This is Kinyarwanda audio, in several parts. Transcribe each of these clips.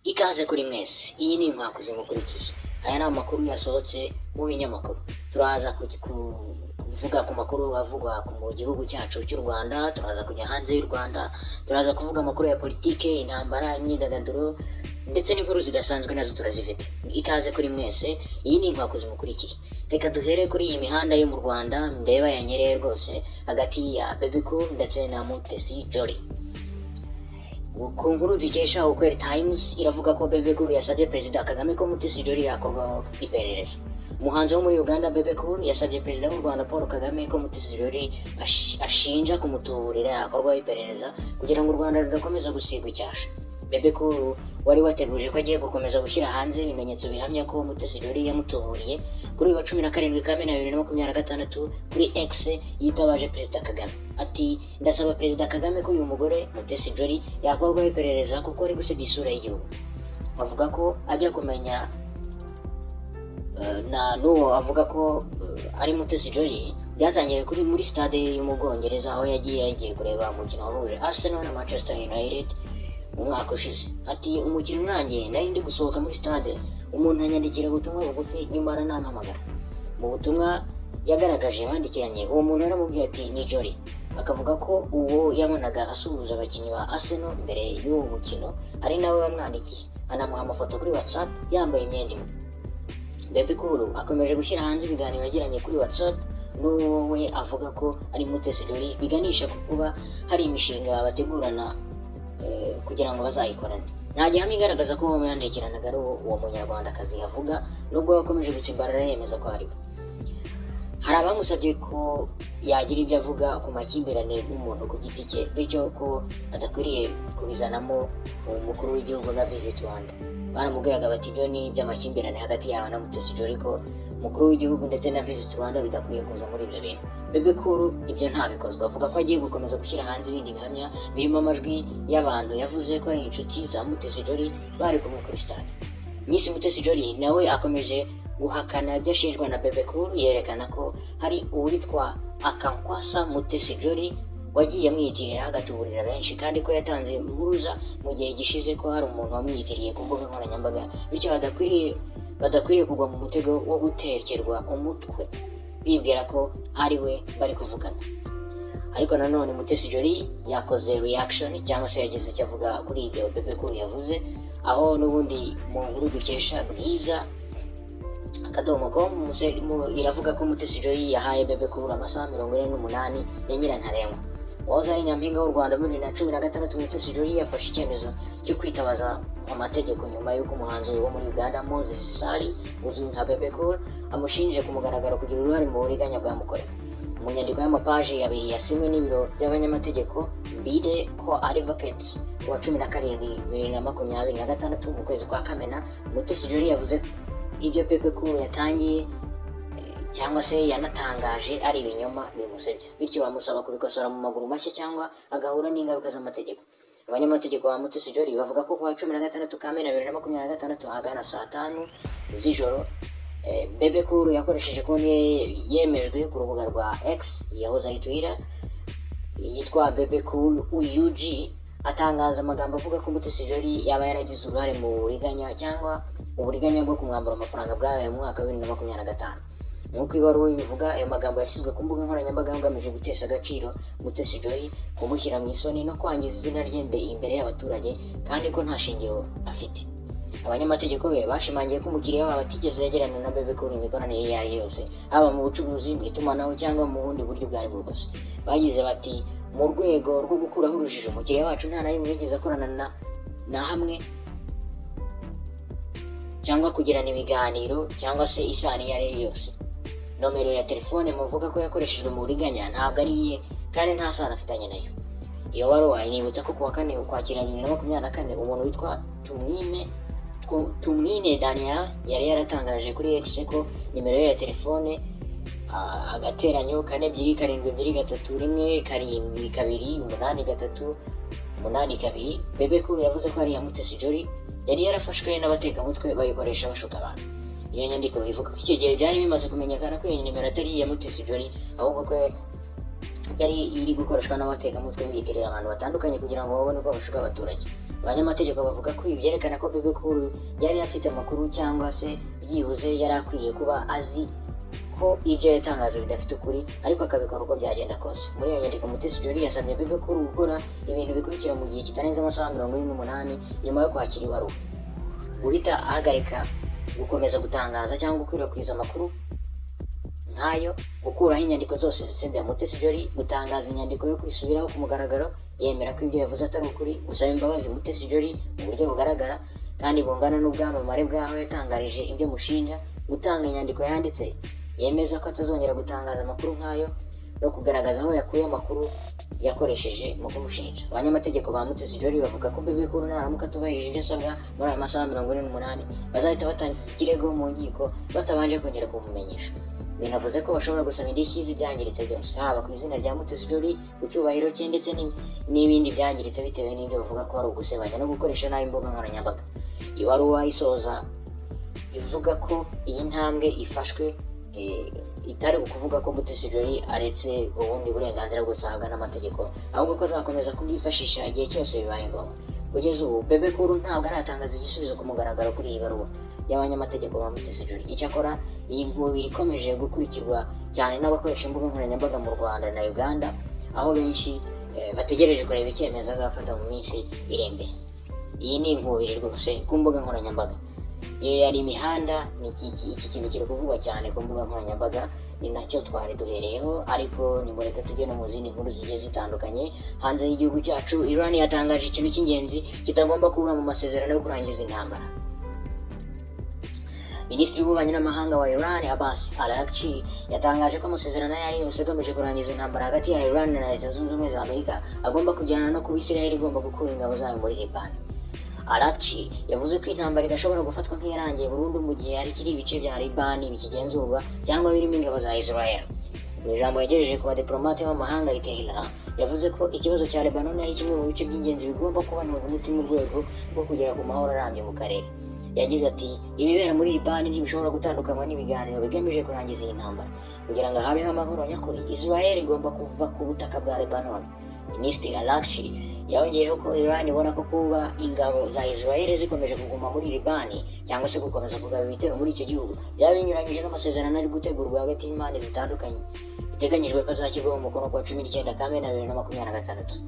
Ikaze kuri mwese, iyi ni inkwakuzi mukurikije. Aya ni amakuru yasohotse mu binyamakuru. Turaza kuvuga ku makuru avugwa mu gihugu cyacu cy'u Rwanda, turaza kujya hanze y'u Rwanda, turaza kuvuga amakuru ya politike, intambara, imyidagaduro ndetse n'inkuru zidasanzwe nazo turazifite. Ikaze kuri mwese, iyi ni inkwakuzi mukurikiye. Reka duhere kuri iyi mihanda yo mu Rwanda ndeba yanyereye rwose hagati ya Bebe Cool ndetse na Mutesi Jolly. Ku nkuru dukesha Ukweli Times iravuga ko Bebe Cool yasabye Perezida Kagame ko Mutesi Jolly yakorwaho iperereza. Umuhanzi wo muri Uganda Bebe Cool yasabye Perezida w'u Rwanda Paul Kagame ko Mutesi Jolly ashinja kumutuburira yakorwaho iperereza kugira ngo u Rwanda rudakomeza gusigwa icyasha. Bebe Cool wari wateguje ko agiye gukomeza gushyira hanze ibimenyetso bihamya ko Mutesi Jolly yamutuburiye kuri uyu wa 17 Kamena 2026 kuri X yitabaje Perezida Kagame. Ati ndasaba Perezida Kagame ko uyu mugore Mutesi Jolly yakorwaho iperereza kuko ari gusebya isura y'igihugu. Avuga ko ajya kumenya n'uwo avuga ko ari Mutesi Jolly byatangiye kuri muri stade yo mu Bwongereza aho yagiye kureba umukino wahuje Arsenal na Manchester United mu mwaka ushize. Ati umukino urangiye nari ndi gusohoka muri stade, umuntu anyandikira ubutumwa bugufi nyuma aranampamagara. Mu butumwa yagaragaje bandikiranye uwo muntu aramubwira ati ni Jolly, akavuga ko uwo yabonaga asuhuza abakinnyi ba Arsenal mbere y'uwo mukino ari nawe wamwandikiye, anamuha amafoto kuri WhatsApp yambaye imyenda imwe. Bebe Cool akomeje gushyira hanze ibiganiro yagiranye kuri WhatsApp n'uwo we avuga ko ari Mutesi Jolly, biganisha ku kuba hari imishinga bategurana kugira ngo bazayikorane. Nta gihamya igaragaza ko uwo yandikiranaga ari uwo munyarwandakazi yavuga, nubwo yakomeje gutsimbarara yemeza ko ari we. Hari abamusabye ko yagira ibyo avuga ku makimbirane y'umuntu ku giti cye, bityo ko adakwiriye kubizanamo umukuru w'igihugu na Visit Rwanda. Baramubwiraga bati ibyo ni iby'amakimbirane hagati yawe na Mutesi Jolly, ko umukuru w'igihugu ndetse na Visit Rwanda bidakwiye kuza muri ibyo bintu. Bebe Cool ibyo ntabikozwe, avuga ko agiye gukomeza gushyira hanze ibindi bihamya birimo amajwi y'abantu yavuze ko ari inshuti za Mutesi Jolly bari kumwe kuri stade. Miss Mutesi Jolly nawe akomeje guhakana ibyo ashinjwa na Bebe Cool, yerekana ko hari uwitwa Akankwasa Mutesi Jolly wagiye amwiyitirira agatuburira benshi, kandi ko yatanze impuruza mu gihe gishize ko hari umuntu wamwiyitiriye ku mbuga nkoranyambaga, bityo badakwiriye kugwa mu mutego wo gutekerwa umutwe bibwira ko ari we bari kuvugana. Ariko nanone Mutesi Jolly yakoze reaction cyangwa se yagize icyo avuga kuri ibyo Bebe Cool yavuze, aho n'ubundi mu nkuru dukesha Bwiza akadomo.com iravuga ko Mutesi Jolly yahaye Bebe Cool amasaha 48 ya nyirantarengwa. Wahoze ari nyampinga w'u Rwanda muri 2016 Mutesi Jolly yafashe icyemezo cyo kwitabaza amategeko nyuma y'uko umuhanzi wo muri Uganda Moses Sali uzwi nka Bebe Cool amushinje ku mugaragaro kugira uruhare mu buriganya bwamukorewe. Mu nyandiko y'amapaji abiri yasinywe n'ibiro by'abanyamategeko Mbide Co Advocates wa 17/2026 mu kwezi kwa Kamena, Mutesi Jolly yavuze ibyo Bebe Cool yatangiye cyangwa se yanatangaje ari ibinyoma bimusebya, bityo bamusaba kubikosora mu maguru mashya cyangwa agahura n'ingaruka z'amategeko. Abanyamategeko ba Mutesi Jolly bavuga ko kuwa 16 Kamena 2026 ahagana saa 5 z'ijoro Bebe Cool yakoresheje konti yemejwe ku rubuga rwa X yahoze ari Twitter yitwa Bebe Cool UG, atangaza amagambo avuga ko Mutesi Jolly yaba yaragize uruhare mu buriganya cyangwa uburiganya bwo kumwambura amafaranga bwawe mu mwaka wa 2025. Nk'uko ibaruwa bivuga, ayo magambo yashyizwe ku mbuga nkoranyambaga agamije gutesha agaciro Mutesi Jolly, kumushyira mu isoni no kwangiza izina rye imbere y'abaturage, kandi ko nta shingiro afite. Abanyamategeko be bashimangiye ko umukiriya wabo atigeze yagirana na Bebe Cool imikoranire iyo ari yose, haba mu bucuruzi, mu itumanaho cyangwa mu bundi buryo bwo ari bwo bwose. Bagize bati mu rwego rwo gukuraho urujijo, umukiriya wacu nta na rimwe yigeze akorana na hamwe cyangwa kugirana ibiganiro cyangwa se isano iyo ari yo yose. Nomero ya telefone muvuga ko yakoreshejwe mu buriganya ntabwo ari iye, kandi nta sano afitanye nayo. Iyo baruwa inibutsa ko kuwa 4 Ukwakira 2024 umuntu witwa Tumwine Daniel yari yaratangaje kuri X ko nimero ya telefone agateranyo 4273172882 Bebe Cool yavuze ko ari iya Mutesi Jolly yari yarafashwe n'abatekamutwe bayikoresha bashuka abantu. Iyo nyandiko ivuga ko icyo gihe byari bimaze kumenyekana ko iyo nimero atari iya Mutesi Jolly, ahubwo ko yari iri gukoreshwa n'abatekamutwe biyitirira abantu batandukanye kugira ngo babone uko bashuka abaturage. Abanyamategeko bavuga ko ibi byerekana ko Bebe Cool yari afite amakuru cyangwa se byibuze yari akwiye kuba azi ko ibyo yatangaje bidafite ukuri, ariko akabikora uko byagenda kose. Muri iyo nyandiko Mutesi Jolly yasabye Bebe Cool gukora ibintu bikurikira mu gihe kitarenze amasaha 48 nyuma yo kwakira ibaruwa: guhita ahagarika gukomeza gutangaza cyangwa gukwirakwiza amakuru nkayo, gukuraho inyandiko zose zitsembya Mutesi Jolly, gutangaza inyandiko yo kwisubiraho ku mugaragaro yemera ko ibyo yavuze atari ukuri, gusaba imbabazi Mutesi Jolly mu buryo bugaragara kandi bungana n'ubwamamare bw'aho yatangarije ibyo mushinja, gutanga inyandiko yanditse yemeza ko atazongera gutangaza amakuru nkayo, no kugaragaza aho yakuye amakuru yakoresheje mu kumushinja. Abanyamategeko ba Mutesi Jolly bavuga ko Bebe Cool naramuka atubahirije ibyo asabwa muri aya masaha 48 bazahita batangiza ikirego mu nkiko batabanje kongera kumumenyesha. Binavuze ko bashobora gusaba indishyi z'ibyangiritse byose, haba ku izina rya Mutesi Jolly, ku cyubahiro cye, ndetse n'ibindi byangiritse bitewe n'ibyo bavuga ko ari ugusebanya no gukoresha nabi imbuga nkoranyambaga. Ibaruwa isoza ivuga ko iyi ntambwe ifashwe itari ukuvuga ko Mutesi Jolly aretse ubundi burenganzira bwose ahabwa n'amategeko, ahubwo ko azakomeza kubwifashisha igihe cyose bibaye ngombwa. Kugeza ubu Bebe Cool ntabwo aratangaza igisubizo ku mugaragaro kuri iyi baruwa y'abanyamategeko ba Mutesi Jolly. Icyakora iyi nkubiri ikomeje gukurikirwa cyane n'abakoresha imbuga nkoranyambaga mu Rwanda na Uganda, aho benshi bategereje kureba icyemezo azafata mu minsi iri imbere. Iyi ni inkubiri rwose ku mbuga nkoranyambaga. Iyo yari imihanda, iki kintu kiri kuvugwa cyane ku mbuga nkoranyambaga, ni nacyo twari duhereyeho, ariko nimureke tujye no mu zindi nkuru zigiye zitandukanye. Hanze y'igihugu cyacu, Iran yatangaje ikintu cy'ingenzi kitagomba kubura mu masezerano yo kurangiza intambara. Minisitiri w'ububanyi n'amahanga wa Iran Abbas Araghchi yatangaje ko amasezerano yari yose agamije kurangiza intambara hagati ya Iran na Leta Zunze Ubumwe za Amerika agomba kujyana no kuba Israel igomba gukura ingabo zayo muri Liban. Araghchi yavuze ko intambara idashobora gufatwa nk'iyarangiye burundu mu gihe hari kiri ibice bya Liban bikigenzurwa cyangwa birimo ingabo za Israel. Mu ijambo yagejeje ku badipolomate b'amahanga i Tehran, yavuze ko ikibazo cya Lebanon ari kimwe mu bice by'ingenzi bigomba kubanurwa umutima mu rwego rwo kugera ku mahoro arambye mu karere. Yagize ati ibibera muri Liban ntibishobora gutandukanywa n'ibiganiro bigamije kurangiza iyi ntambara. Kugira ngo habeho amahoro nyakuri, Israel igomba kuva ku butaka bwa Lebanon. Minisitiri Araghchi yongeyeho ko Iran ibona ko kuba ingabo za Israel zikomeje kuguma muri Liban cyangwa se gukomeza kugaba ibitero muri icyo gihugu byaba binyuranyije n'amasezerano ari gutegurwa hagati y'impande zitandukanye, biteganyijwe ko azashyirwaho umukono ku wa 19 Kamena 2026.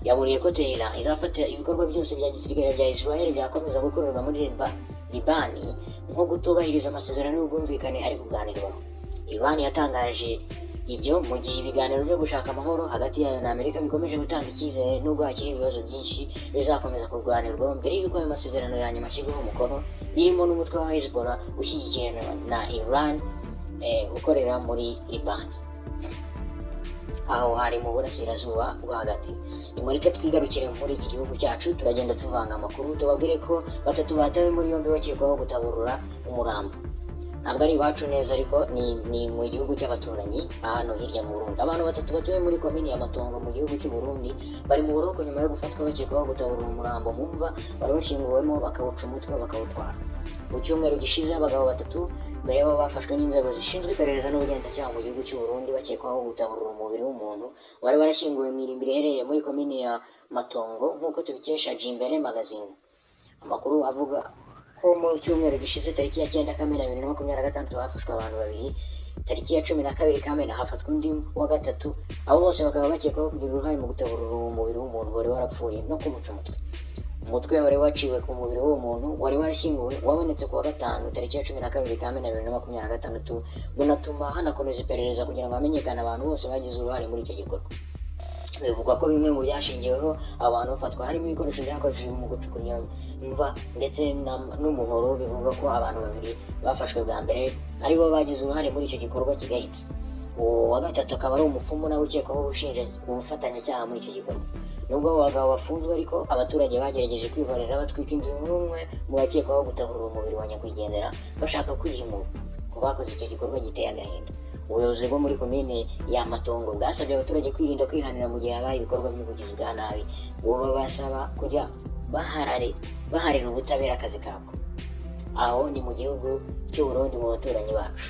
Yaburiye ko Tehran izafata ibikorwa byose bya gisirikare bya Israel byakomeza gukorerwa muri Liban nko gutubahiriza amasezerano y'ubwumvikane ari kuganirwaho. Iran yatangaje ibyo mu gihe ibiganiro byo gushaka amahoro hagati yayo na Amerika bikomeje gutanga icyizere nubwo hakiri ibibazo byinshi bizakomeza kurwanirwa mbere y'uko ayo masezerano ya nyuma ashyirwaho umukono, birimo n'umutwe wa Hezbollah ushyigikiye na Iran ukorera muri Liban, aho hari mu burasirazuba bwo hagati. Nimureke twigarukire muri iki gihugu cyacu, turagenda tuvanga amakuru tubabwire ko batatu batawe muri yombi bakekwaho gutaburura umurambo. Ntabwo ari iwacu neza, ariko ni mu gihugu cy'abaturanyi hano hirya mu Burundi. Abantu batatu batuye muri komini ya Matongo mu gihugu cy'u Burundi bari mu buroko nyuma yo gufatwa bakekwaho gutaburura umurambo mu mva bari bashyinguwemo, bakawuca umutwe bakawutwara. Mu cyumweru gishize abagabo batatu mbere y'aho bafashwe n'inzego zishinzwe iperereza n'ubugenzacyaha mu gihugu cy'u Burundi bakekwaho gutaburura umubiri w'umuntu wari warashyinguwe mu irimbi riherereye muri komini ya Matongo, nk'uko tubikesha Jimbere Magazine. Amakuru avuga ko mu cyumweru gishize tariki ya 9 Kamena 2026 hafashwe abantu babiri, tariki ya 12 Kamena hafatwa undi wa gatatu. Abo bose bakaba bakekwaho kugira uruhare mu gutaburura umubiri w'umuntu wari warapfuye no kumuca umutwe wari waciwe ku mubiri w'uwo muntu wari warashyinguwe, wabonetse ku wa gatanu tariki ya 12 Kamena 2026, bunatuma hanakomeza iperereza kugira ngo hamenyekane abantu bose bagize uruhare muri icyo gikorwa. Bivugwa ko bimwe mu byashingiweho abantu bafatwa harimo ibikoresho byakoreshejwe mu gucukura iyo mva ndetse n'umuhoro. Bivuga ko abantu babiri bafashwe bwa mbere aribo bagize uruhare muri icyo gikorwa kigayitse. Uwo wa gatatu akaba ari umupfumu nawe ukekwaho ubufatanyacyaha muri icyo gikorwa. Nubwo abo bagabo bafunzwe, ariko abaturage bagerageje kwihorera batwika inzu n'umwe mu bakekwaho gutaburura umubiri wa nyakwigendera bashaka kwihimura ku bakoze icyo gikorwa giteye agahinda. Ubuyobozi bwo muri komine ya Matongo bwasabye abaturage kwirinda kwihanira mu gihe habaye ibikorwa by'ubugizi bwa nabi. Ubu babasaba kujya baharira ubutabera akazi kabwo. Aho ni mu gihugu cy'u Burundi, mu baturanyi bacu.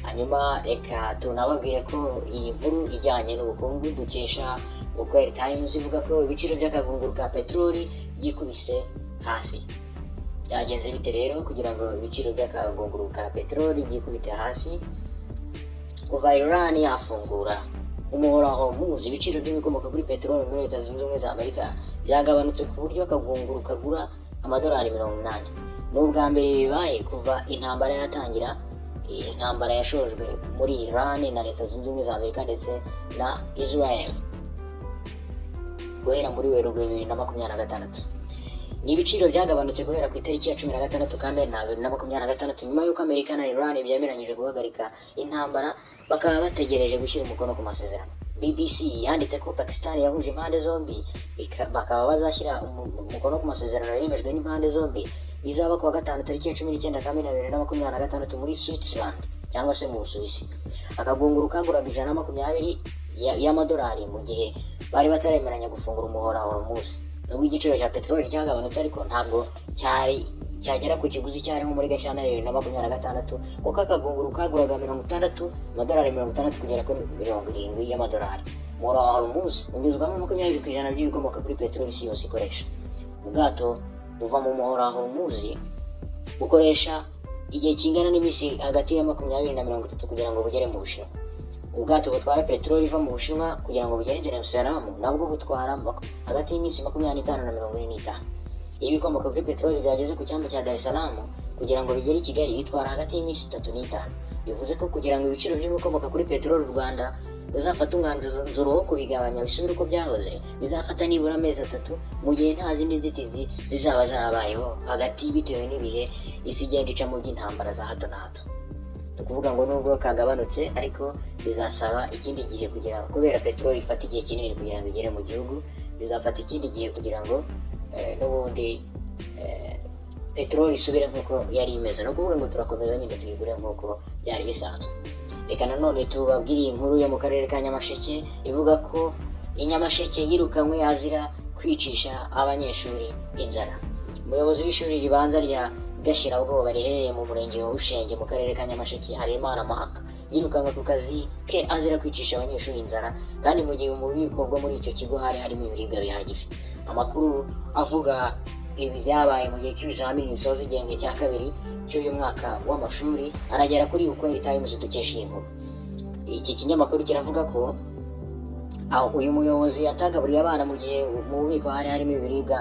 Hanyuma reka tunababwire ko iyi nkuru ijyanye n'ubukungu dukesha Ukweli Times ivuga ko ibiciro by'akagunguru ka peteroli byikubise hasi. Byagenze bite rero kugira ngo ibiciro by'akagunguru ka peteroli byikubite hasi? Kuva Iran yafungura umuhora wa Hormuz, ibiciro by'ibikomoka kuri peteroli muri Leta Zunze Ubumwe za Amerika byagabanutse ku buryo akagunguru kagura amadolari 80. Ni ubwa mbere bibaye kuva intambara yatangira. Intambara yashojwe muri Iran na Leta Zunze Ubumwe za Amerika ndetse na Israel guhera muri Werurwe 2026. Ibiciro byagabanutse guhera ku itariki ya 16 Kamena 2026 nyuma y'uko Amerika na Iran byemeranyije guhagarika intambara bakaba bategereje gushyira umukono ku masezerano. BBC yanditse ko Pakistan yahuje impande zombi bakaba bazashyira umukono ku masezerano yemejwe n'impande zombi. Bizaba kuwa gatanu tariki ya 19 Kamena 2026 muri Switzerland cyangwa se mu Busuwisi. Akagunguru kaguraga 120 y'amadolari mu gihe bari bataremeranya gufungura umuhora wa Hormuz. Nubwo igiciro cya peteroli cyagabanutse ariko ntabwo cyagera ku kiguzi cyari nko muri Gashyantare 2026 kuko akagunguru kaguraga 60 amadolari 60 kugera kuri 70 y'amadolari. Umuhora wa Hormuz unyuzwamo 20% by'ibikomoka kuri peteroli isi yose ikoresha. Ubwato buva mu muhora wa Hormuz bukoresha igihe kingana n'iminsi hagati ya 20 na 30 kugira ngo bugere mu Bushinwa. Ubwato butwara peteroli iva mu Bushinwa kugira ngo bugere Jerusalem nabwo butwara hagati y'iminsi 25 na 45. Ibikomoka kuri peteroli byageze ku cyambu cya Dar es Salaam kugira ngo bigere i Kigali bitwara hagati y'iminsi 3 n'5. Bivuze ko kugira ngo ibiciro by'ibikomoka kuri peteroli u Rwanda ruzafata umwanzuro wo kubigabanya bisubire uko byahoze, bizafata nibura amezi 3 mu gihe nta zindi nzitizi zizaba zarabayeho hagati bitewe n'ibihe isi igenda icamo by'intambara za hato na hato. Ukuvuga ngo nubwo kagabanutse ariko bizasaba ikindi gihe kugira kubera peteroli ifata igihe kinini kugira ngo igere mu gihugu, bizafata ikindi gihe kugira ngo n'ubundi peteroli isubire nk'uko yari imeze. No kuvuga ngo turakomeza nyine tuyigure nk'uko byari bisanzwe. Reka nanone tubabwiriye inkuru yo mu karere ka Nyamasheke ivuga ko Nyamasheke yirukanywe azira kwicisha abanyeshuri inzara. Umuyobozi w'ishuri ribanza rya Gashyirabwoba riherereye mu murenge wa Bushenge mu karere ka Nyamasheke Harerimana Mark yirukanywe ku kazi ke azira kwicisha abanyeshuri inzara kandi mu gihe mu bubiko bwo muri icyo kigo hari harimo ibiribwa bihagije. Amakuru avuga ibi byabaye mu gihe cy'ibizamini bisoza igihembwe cya kabiri cy'uyu mwaka w'amashuri aragera kuri Ukweli Times dukesha iyi nkuru. Iki kinyamakuru kiravuga ko aho uyu muyobozi yatagaburiye abana mu gihe mu bubiko hari harimo ibiribwa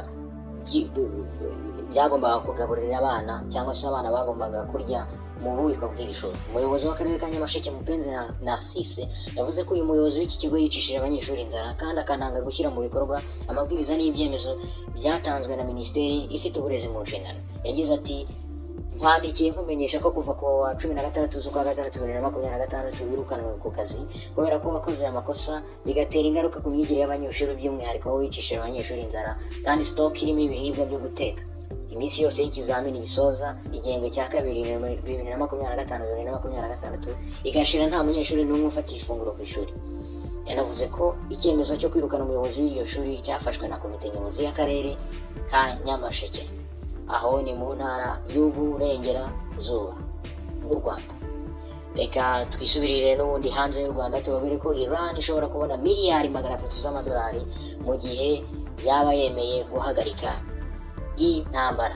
byagombaga kugaburira abana cyangwa se abana bagombaga kurya mu bubiko bw'iri shuri. Umuyobozi w'akarere ka Nyamasheke Mupenzi Narcisse yavuze ko uyu muyobozi w'iki kigo yicishije abanyeshuri inzara kandi akananga gushyira mu bikorwa amabwiriza n'ibyemezo byatanzwe na Minisiteri ifite uburezi mu nshingano. Yagize ati nkwandikiye nkumenyesha ko kuva ku wa 16 z'ukwa gatandatu 2026 wirukanwe ku kazi kubera ko wakoze amakosa bigatera ingaruka ku myigire y'abanyeshuri by'umwihariko aho wicishije abanyeshuri inzara kandi stock irimo ibiribwa byo guteka. Iminsi yose y'ikizamini gisoza igihembwe cya kabiri 2025-2026 igashira nta munyeshuri n'umwe ufatiye ifunguro ku ishuri. Yanavuze ko icyemezo cyo kwirukana umuyobozi w'iryo shuri cyafashwe na komite nyobozi y'akarere ka Nyamasheke aho ni mu ntara y'Uburengerazuba bw'u Rwanda. Reka twisubirire n'ubundi hanze y'u Rwanda tubabwire ko Iran ishobora kubona miliyari 300 z'amadolari mu gihe yaba yemeye guhagarika intambara.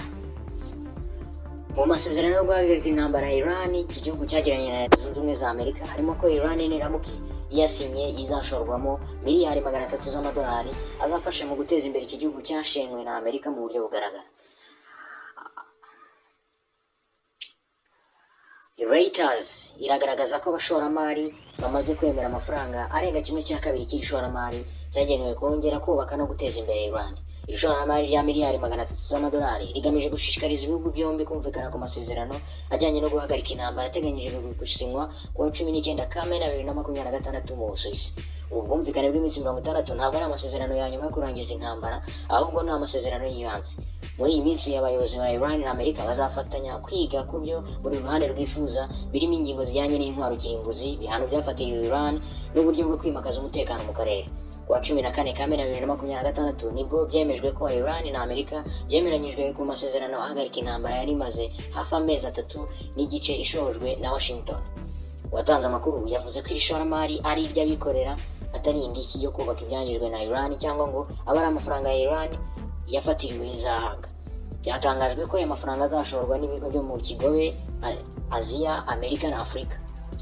Mu masezerano yo guhagarika intambara ya Iran iki gihugu cyagiranye na Leta Zunze Ubumwe za Amerika harimo ko Iran niramuka yasinye izashorwamo miliyari 300 z'amadolari azafasha mu guteza imbere iki gihugu cyashenywe na Amerika mu buryo bugaragara. Reuters iragaragaza ko abashoramari bamaze kwemera amafaranga arenga 1/2 cy'ishoramari cyagenewe kongera kubaka no guteza imbere Iran. Iri shoramari rya miliyari 300 z'amadolari rigamije gushishikariza ibihugu byombi kumvikana ku masezerano ajyanye no guhagarika intambara ateganyije gusinywa ku wa 19 Kamena 2026 mu Busuwisi. Ubu bwumvikane bw'iminsi 60 ntabwo ari amasezerano ya nyuma yo kurangiza intambara ahubwo ni amasezerano y'ibanze. Muri iyi minsi abayobozi ba Iran na Amerika bazafatanya kwiga ku byo buri ruhande rwifuza birimo ingingo zijyanye n'intwaro kirimbuzi, ibihano byafatiwe Iran n'uburyo bwo kwimakaza umutekano mu karere. Ku wa 14 Kamena 2026 nibwo byemejwe ko Iran na Amerika byemeranyijwe ku masezerano ahagarika intambara yari imaze hafi amezi 3 n'igice ishojwe na Washington. uwatanze amakuru yavuze ko iri shoramari ari iry'abikorera atari indishyi yo kubaka ibyangijwe na Iran cyangwa ngo abe ari amafaranga ya Iran yafatiriwe izahanga. Byatangajwe ko aya mafaranga azashorwa n'ibigo byo mu Kigobe, Aziya, Amerika na Afurika.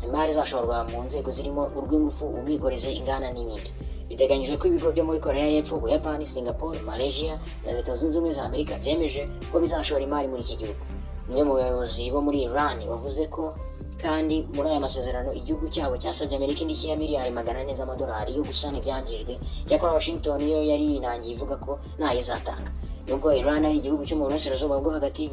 Imari izashorwa mu nzego zirimo urw'ingufu, ubwikorezi, inganda n'ibindi. Biteganyijwe ko ibigo byo muri Korea y'Epfo, Ubuyapani, Singapore, Malaysia na Leta Zunze Ubumwe za Amerika byemeje ko bizashora imari muri iki gihugu. Umwe mu bayobozi bo muri Iran bavuze ko kandi muri aya masezerano igihugu cyabo cyasabye Amerika indishyi ya miliyari 400 z'amadolari yo gusana ibyangijwe. Cyakora Washington yo yari yinangiye ivuga ko ntayo izatanga. Nubwo Iran ari igihugu cyo mu burasirazuba bwo hagati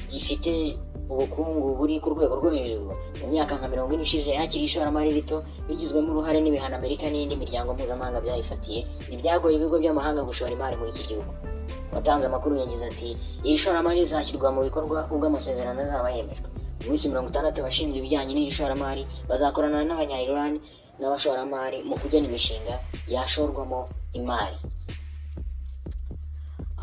gifite ubukungu buri ku rwego rwo hejuru, mu myaka nka 40 ishize yakiriye ishoramari rito bigizwemo uruhare n'ibihano Amerika n'indi miryango mpuzamahanga byayifatiye, ntibyagoye ibigo by'amahanga gushora imari muri iki gihugu. Watanze amakuru yagize ati iri shoramari rizashyirwa mu bikorwa ubwo amasezerano azaba yemejwe. Mu minsi 60 abashinzwe ibijyanye n'iri shoramari bazakorana n'abanya-Iran n'abashoramari mu kugena imishinga yashorwamo imari.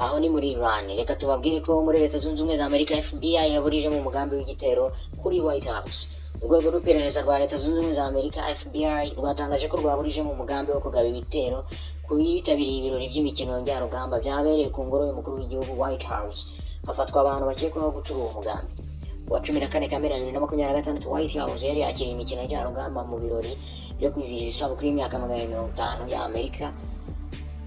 Aho ni muri Iran. Reka tubabwire ko muri Leta Zunze Ubumwe za Amerika FBI yaburije mu mugambi w'igitero kuri White House. Urwego rw'iperereza rwa Leta Zunze Ubumwe za Amerika FBI rwatangaje ko rwaburije mu mugambi wo kugaba ibitero ku bitabiriye ibirori by'imikino njyarugamba byabereye ku ngoro y'umukuru w'igihugu White House. Hafatwa abantu bakekwaho gucura uwo mugambi. Wa 14 Kamena 2026 White House yari yakiriye imikino njyarugamba mu birori byo kwizihiza isabukuru y'imyaka 50 ya Amerika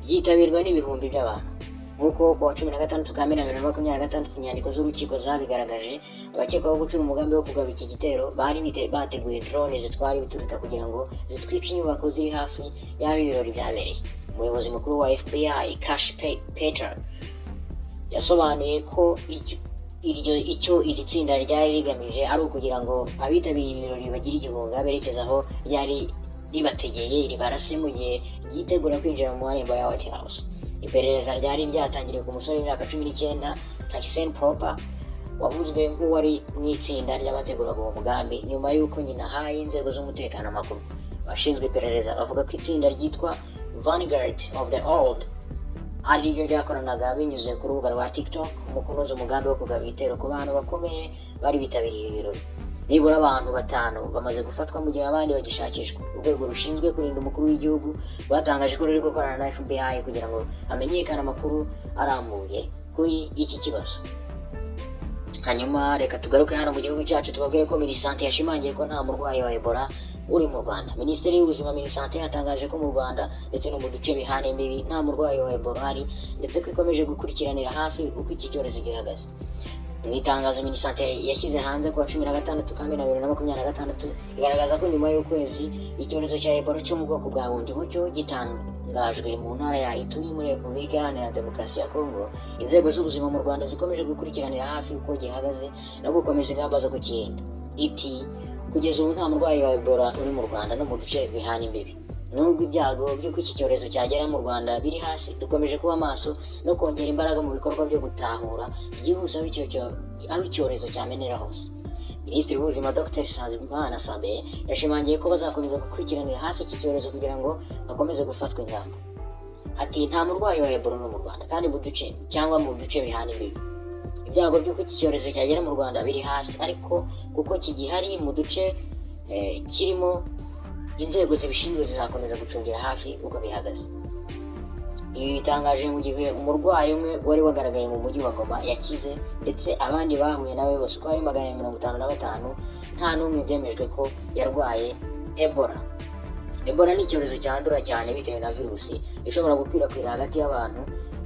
byitabirwa n'ibihumbi by'abantu. Nk'uko kuwa 16 Kamena 2026 inyandiko z'urukiko zabigaragaje, abakekwaho gucura umugambi wo kugaba iki gitero bari bateguye drone zitwara ibiturika kugira ngo zitwike inyubako ziri hafi y'aho ibirori byabereye. Umuyobozi mukuru wa FBI Kash Patel yasobanuye ko icyo iri tsinda ryari rigamije ari ukugira ngo abitabiriye ibirori bagire igihunga berekeza aho ryari ribategeye ribarase mu gihe ryitegura kwinjira mu marembo ya White House. Iperereza ryari ryatangiriye ku musore w'imyaka 19 Tyson Proper wavuzwe nk'uwari mu itsinda ry'abateguraga uwo mugambi nyuma y'uko nyina ahaye inzego z'umutekano amakuru. Abashinzwe iperereza bavuga ko itsinda ryitwa Vanguard of the Old ari ryo ryakoranaga binyuze ku rubuga rwa TikTok mu kunoza umugambi wo kugaba ibitero ku bantu bakomeye bari bitabiriye ibirori. Nibura abantu 5 bamaze gufatwa mu gihe abandi bagishakishwa. Urwego rushinzwe kurinda umukuru w'igihugu rwatangaje ko ruri gukorana na FBI kugira ngo hamenyekane amakuru arambuye kuri iki kibazo. Hanyuma reka tugaruke hano mu gihugu cyacu tubabwire ko Minisante yashimangiye ko nta murwayi wa Ebola uri mu Rwanda. Minisiteri y'Ubuzima Minisante yatangaje ko mu Rwanda ndetse no mu duce bihana imbibi nta murwayi wa Ebola hari, ndetse ko ikomeje gukurikiranira hafi uko iki cyorezo gihagaze. Mu itangazo Minisante yashyize hanze kuwa 16 Kamena 2026 igaragaza ko nyuma y'ukwezi icyorezo cya Ebola cyo mu bwoko bwa bundi bucyo gitangajwe mu ntara ya Ituri muri Repubulika Iharanira Demokarasi ya Kongo, inzego z'ubuzima mu Rwanda zikomeje gukurikiranira hafi uko gihagaze no gukomeza ingamba zo kukirinda. Iti kugeza ubu nta murwayi wa Ebola uri mu Rwanda no mu duce bihana imbibi. Nubwo ibyago by'uko iki cyorezo cyagera mu Rwanda biri hasi, dukomeje kuba maso no kongera imbaraga mu bikorwa byo gutahura byihuse aho icyorezo cyamenera hose. Minisitiri w'Ubuzima Dr. Nsanzimana Sabin yashimangiye ko bazakomeza gukurikiranira hafi iki cyorezo kugira ngo hakomeze gufatwa ingamba. Ati nta murwayi wa Ebola mu Rwanda kandi mu duce cyangwa mu duce bihana imbibi. Ibyago by'uko iki cyorezo cyagera mu Rwanda biri hasi, ariko kuko kigihari mu duce kirimo, inzego zibishinzwe zizakomeza gucungira hafi uko bihagaze. Ibi bitangaje mu gihe umurwayi umwe wari wagaragaye mu mujyi wa Goma yakize, ndetse abandi bahuye nawe bose ko ari 155 nta n'umwe byemejwe ko yarwaye Ebola. Ebola ni icyorezo cyandura cyane bitewe na virusi ishobora gukwirakwira hagati y'abantu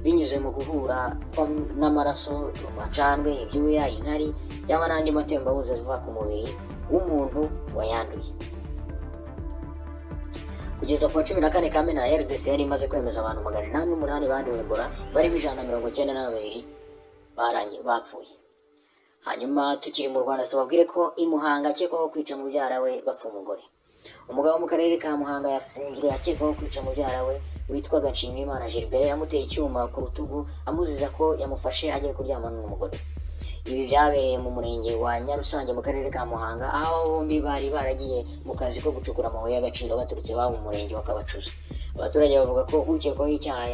binyuze mu guhura n'amaraso, amacandwe, ibyuya, inkari cyangwa n'andi matembabuzi ziva ku mubiri w'umuntu wayanduye. Kugeza ku 14 Kamena RDC yari imaze kwemeza abantu 808 banduye Ebola, barimo 192 bapfuye. Hanyuma tukiri mu Rwanda tubabwire ko i Muhanga akekwaho kwica mubyara we bapfa umugore. Umugabo mu karere ka Muhanga yafunzwe akekwaho kwica mubyara we witwaga Nshimiyimana Gilbert, yamuteye icyuma ku rutugu amuziza ko yamufashe agiye kuryamana n'umugore. Ibi byabereye mu murenge wa Nyarusange mu karere ka Muhanga, aho bombi bari baragiye mu kazi ko gucukura amabuye y'agaciro baturutse mu murenge wa Kabacuzi. Abaturage bavuga ko ukekwaho icyaha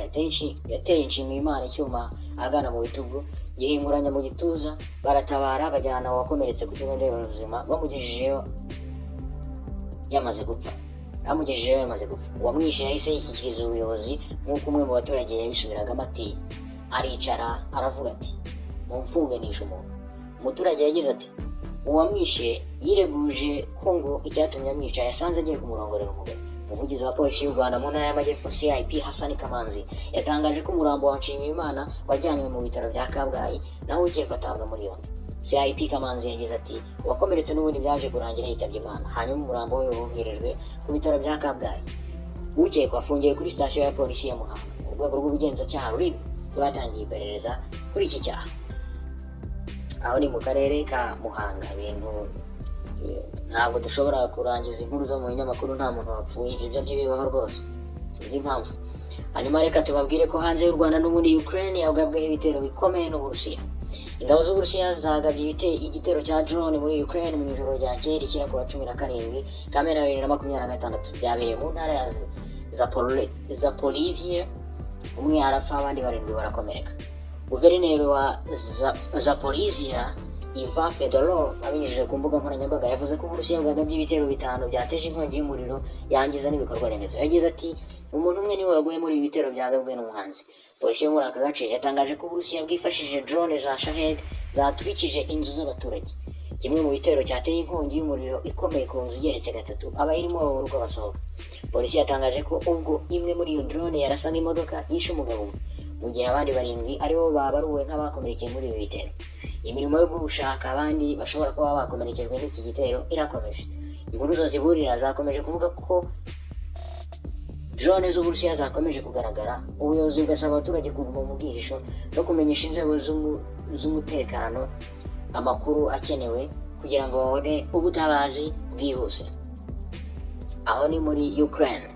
yateye Nshimiyimana icyuma agana mu bitugu, gihinguranya mu gituza, baratabara bajyana uwakomeretse ku kigo nderabuzima bamugejejeyo yamaze gupfa. Uwamwishe yahise yishyikiriza ubuyobozi nk'uko umwe mu baturage yabisubiragamo ati aricara aravuga ati mumfunganishe umuntu. Umuturage yagize ati uwamwishe yireguje ko ngo icyatumye amwica yasanze agiye kumurongorera umugore. Umuvugizi wa polisi y'u Rwanda mu ntara y'Amajyepfo CIP Hassan Kamanzi yatangaje ko umurambo wa Nshimiyimana wajyanywe mu bitaro bya Kabgayi naho ukekwa atabwa muri yombi. CIP Kamanzi yagize ati uwakomeretse n'ubundi byaje kurangira yitabye Imana, hanyuma umurambo we woherejwe ku bitaro bya Kabgayi. Ukekwa afungiye kuri sitasiyo ya polisi ya Muhanga. Urwego rw'ubugenzacyaha RIB rwatangiye iperereza kuri iki cyaha. Aho ni mu karere ka Muhanga. Ibintu ntabwo dushobora kurangiza inkuru zo mu binyamakuru nta muntu wapfuye, ibyo ntibibaho rwose, sinzi impamvu. Hanyuma reka tubabwire ko hanze y'u Rwanda n'ubundi Ukraine yagabweho ibitero bikomeye n'Uburusiya. Ingabo z'Uburusiya zagabye igitero cya drone muri Ukraine mu ijoro ryakeye rishyira ku wa 17 Kamena 2026. Byabereye mu ntara ya Zaporizhia, umwe arapfa abandi 7 barakomereka. Guverineri wa Zaporizhia Ivan Fedorov abinyujije ku mbuga nkoranyambaga yavuze ko Uburusiya bwagabye ibitero 5 byateje inkongi y'umuriro yangiza n'ibikorwa remezo. Yagize ati umuntu umwe niwe waguye muri ibi bitero byagabwe n'umuhanzi. Polisi yo muri aka gace yatangaje ko Uburusiya bwifashishije drone za Shahed zatwikije inzu z'abaturage. Kimwe mu bitero cyateye inkongi y'umuriro ikomeye ku nzu igeretse 3 abayirimo baburwa basohoka. Polisi yatangaje ko ubwo imwe muri iyo drone yarasaga imodoka yishe umugabo umwe, mu gihe abandi 7 aribo babaruwe nk'abakomerekeye muri ibi bitero. Imirimo yo gushaka abandi bashobora kuba bakomerekejwe n'iki gitero irakomeje. Impuruza ziburira zakomeje kuvuga ko drone z'Uburusiya zakomeje kugaragara. Ubuyobozi bwasaba abaturage kuguma mu bwihisho no kumenyesha inzego z'umutekano amakuru akenewe kugira ngo babone ubutabazi bwihuse. Aho ni muri Ukraine.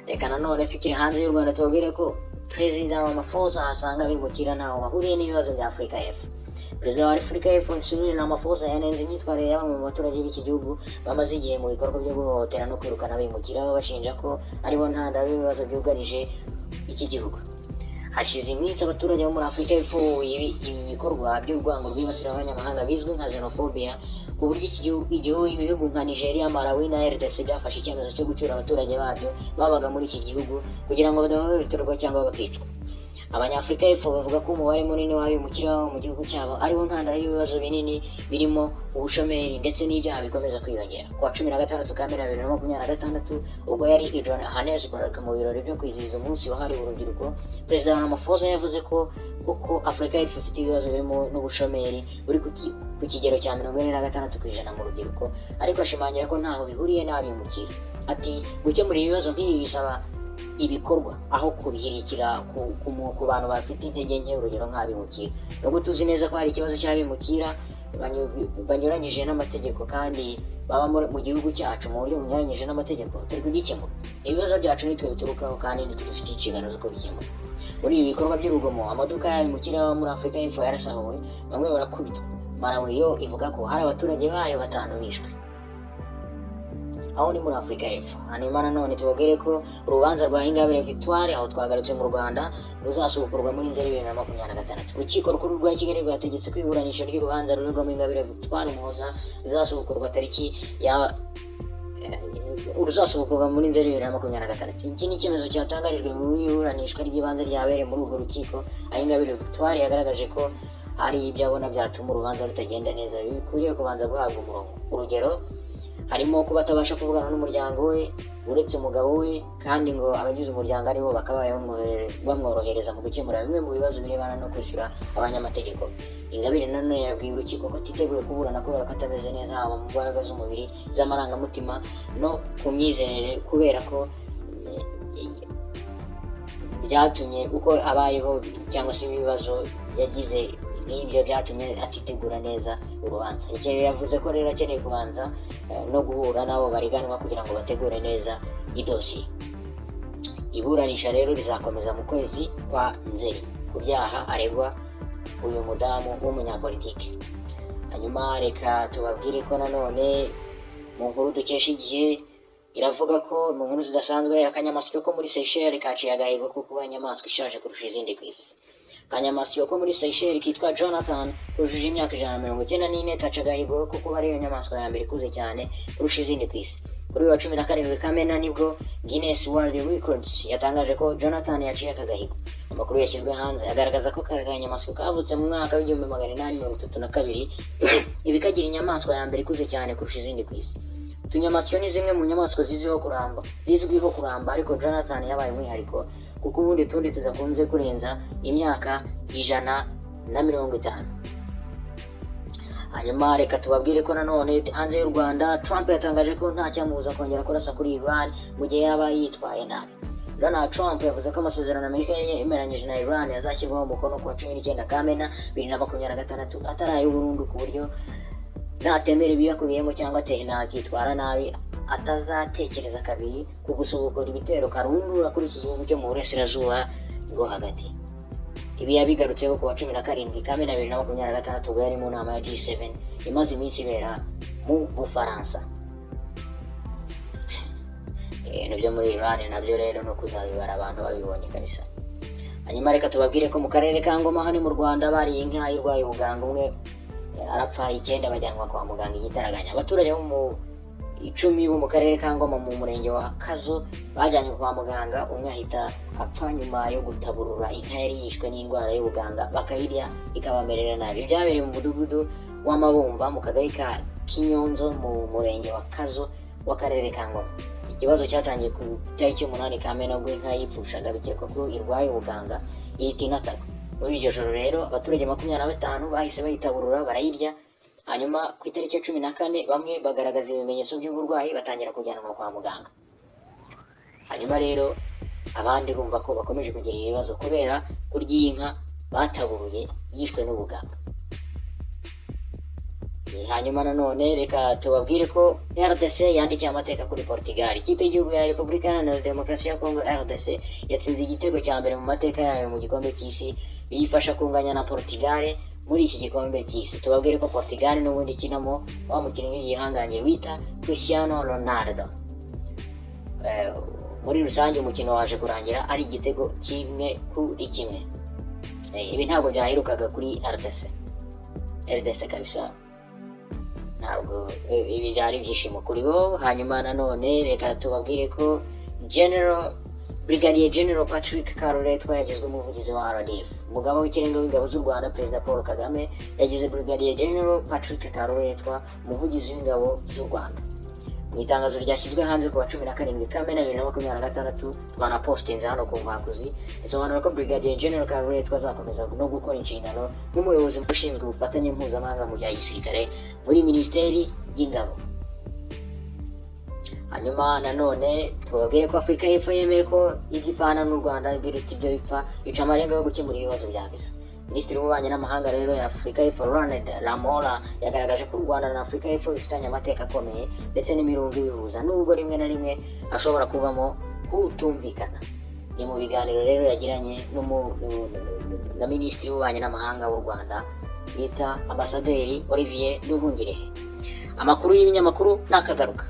Reka nanone tukiri hanze y'u Rwanda tubabwire ko Perezida Ramaphosa asanga bimukira ntaho bahuriye n'ibibazo bya Afurika y'Epfo. Perezida wa Afurika y'Epfo Cyril Ramaphosa yanenze imyitwarire ya bamwe mu baturage b'iki gihugu bamaze igihe mu bikorwa byo guhohotera no kwirukana abimukira, babashinja ko aribo ntandaro y'ibibazo byugarije iki gihugu. Hashize iminsi abaturage bo muri Afurika y'Epfo ibi bikorwa by'urwango rwibasira abanyamahanga bizwi nka xenophobia, ku buryo ibihugu nka Nigeria, Malawi na RDC byafashe icyemezo cyo gucyura abaturage babyo babaga muri iki gihugu kugira ngo badahohoterwa cyangwa bakicwa. Abanyafurika y'Epfo bavuga ko umubare munini w'abimukira mu gihugu cyabo ariwo ntandaro y'ibibazo binini birimo ubushomeri ndetse n'ibyaha bikomeza kwiyongera. Ku wa 16 Kamena 2026 ubwo yari i Johannesburg mu birori byo kwizihiza umunsi wahariwe urubyiruko, Perezida Ramaphosa yavuze ko kuko Afurika y'Epfo ifite ibibazo birimo n'ubushomeri buri ku kigero cya 46% mu rubyiruko, ariko ashimangira ko ntaho bihuriye n'abimukira. Ati gukemura ibibazo nk'ibi bisaba ibikorwa aho kubihirikira ku bantu bafite intege nke, urugero nk'abimukira. Nubwo tuzi neza ko hari ikibazo cy'abimukira banyuranyije n'amategeko kandi baba mu gihugu cyacu mu buryo bunyuranyije n'amategeko, turi kugikemura. Ibibazo byacu nitwe biturukaho kandi nitwe dufite inshingano zo kubikemura. Muri ibi bikorwa by'urugomo amaduka y'abimukira muri Afurika y'Epfo yarasahuwe, bamwe barakubitwa. Malawi yo ivuga ko hari abaturage bayo 5 bishwe. Aho ni muri Afurika y'Epfo. Hanyuma nanone tubabwire ko urubanza rwa Ingabire Victoire aho twagarutse mu Rwanda ruzasubukurwa muri Nzeri 2026. Urukiko rukuru rwa Kigali rwategetse ko iburanisha ry'urubanza rurerwamo Ingabire Victoire Umuhoza ruzasubukurwa ruzasubukurwa muri Nzeri 2026. Iki ni icyemezo cyatangarijwe mu iburanishwa ry'ibanze ryabereye muri urwo rukiko, aho Ingabire Victoire yagaragaje ko hari ibyo abona byatuma urubanza rutagenda neza bikwiriye kubanza guhabwa umurongo. Urugero harimo kuba atabasha kuvugana n'umuryango we uretse umugabo we, kandi ngo abagize umuryango aribo bakabaye bamworohereza mu gukemura bimwe mu bibazo birebana no kwishyura abanyamategeko. Ingabire nanone yabwiye urukiko ko atiteguye kuburana kubera ko atameze neza haba mu mbaraga z'umubiri, z'amarangamutima no ku myizerere, kubera ko byatumye uko abayeho cyangwa se ibibazo yagize n'ibyo byatumye atitegura neza urubanza. Icyo yavuze ko rero akeneye kubanza no guhura n'abo bariganwa kugira ngo bategure neza idosiye. Iburanisha rero rizakomeza mu kwezi kwa Nzeri ku byaha aregwa uyu mudamu w'umunyapolitiki. Hanyuma reka tubabwire ko nanone mu nkuru dukesha Igihe iravuga ko mu nkuru zidasanzwe akanyamasyo ko muri Seychelles kaciye agahigo ko kuba inyamaswa ishaje kurusha izindi ku isi. Kanyamasyo ko muri Seychelles kitwa Jonathan kujuje imyaka 194 kaca agahigo ko kuba ariyo nyamaswa ya mbere ikuze cyane kurusha izindi ku isi. Kuri wa 17 Kamena nibwo Guinness World Records yatangaje ko Jonathan yaciye aka gahigo. Amakuru yashyizwe hanze agaragaza ko aka kanyamasyo kavutse mu mwaka w'1832 ibi kagira inyamaswa ya mbere ikuze cyane kurusha izindi ku isi. Utunyamasyo ni zimwe mu nyamaswa zizwiho kuramba ariko Jonathan yabaye umwihariko kuko ubundi tundi tudakunze kurenza imyaka 150. Hanyuma reka tubabwire ko nanone hanze y'u Rwanda Trump yatangaje ko nta cyamubuza kongera kurasa kuri Iran mu gihe yaba yitwaye nabi. Donald Trump yavuze ko amasezerano Amerika yemeranyije na Iran yazashyirwaho umukono ku wa 19 Kamena 2026 ataraye burundu ku buryo natemera ibiyakubiyemo cyangwa nakitwara nabi atazatekereza kabiri ku gusubukura ibitero karundura kuri iki gihugu cyo mu burasirazuba bwo hagati. Ibi yabigarutseho ku wa 17 Kamena 2026 ubwo yari mu nama ya G7 imaze iminsi ibera mu Bufaransa. Nibyo muri Iran nabyo rero no kuzabibara abantu babibonye kabisa. Hanyuma reka tubabwire ko mu karere ka Ngoma hano mu Rwanda bari inka irwaye ubuganga, umwe arapfa 9 bajyanwa kwa muganga igitaraganya. Abaturage bo mu 10 bo mu karere ka Ngoma mu murenge wa Kazo bajyanywe kwa muganga, umwe ahita apfa nyuma yo gutaburura inka yari yishwe n'indwara y'ubuganga bakayirya ikabamerera nabi. Byabereye mu mudugudu w'Amabumba mu kagari ka Kinyonzo mu murenge wa Kazo w'akarere ka Ngoma. Ikibazo cyatangiye ku tariki 8 Kamena ubwo inka yipfushaga bikekwa ko irwaye ubuganga ihita inataka. Muri iryo joro rero abaturage 25 bahise bayitaburura barayirya. Hanyuma ku itariki ya 14 bamwe bagaragaza ibimenyetso by'uburwayi batangira kujyanwa kwa muganga. Hanyuma rero abandi rumva ko bakomeje kugira ibibazo kubera kurya inka bataburuye yishwe n'ubuganga. Hanyuma nanone reka tubabwire ko RDC yandikiye amateka kuri Portugal. Ikipe y'igihugu ya Repubulika Iharanira Demokarasi ya Kongo RDC yatsinze igitego cya mbere mu mateka yayo mu gikombe cy'isi biyifasha kunganya na Portugal muri iki gikombe cy'isi. Tubabwire ko Portugal n'ubundi ikinamo wa mukinnyi w'igihanganye wita Cristiano Ronaldo. Muri rusange umukino waje kurangira ari igitego 1-1. Ibi ntabwo byaherukaga kuri RDC kabisa. Ntabwo ibi byari byishimo kuri bo. Hanyuma nanone reka tubabwire ko Brigadier General Patrick Karuretwa yagizwe umuvugizi wa RDF. Umugaba w'ikirenga w'ingabo z'u Rwanda Perezida Paul Kagame yagize Brigadier General Patrick Karuretwa umuvugizi w'ingabo z'u Rwanda. Mu itangazo ryashyizwe hanze ku wa 17 Kamena 2026 twanapostinze hano ku Mwakuzi risobanura ko Brigadier General Karuretwa azakomeza no gukora inshingano nk'umuyobozi ushinzwe ubufatanye mpuzamahanga mu bya gisirikare muri Minisiteri y'Ingabo. Hanyuma nanone tubabwiye ko Afurika y'Epfo yemeye ko igipfana n'u Rwanda biruta ibyo bipfa bica amarenga yo gukemura ibibazo bya visa. Minisitiri w'ububanyi n'amahanga rero ya Afurika y'Epfo Ronald Lamola yagaragaje ko u Rwanda na Afurika y'Epfo bifitanye amateka akomeye ndetse n'imirongo ibihuza nubwo rimwe na rimwe ashobora kuvamo kutumvikana. Ni mu biganiro rero yagiranye na Minisitiri w'ububanyi n'amahanga w'u Rwanda bita Ambasaderi Olivier Nduhungirehe. Amakuru y'ibinyamakuru nakagaruka.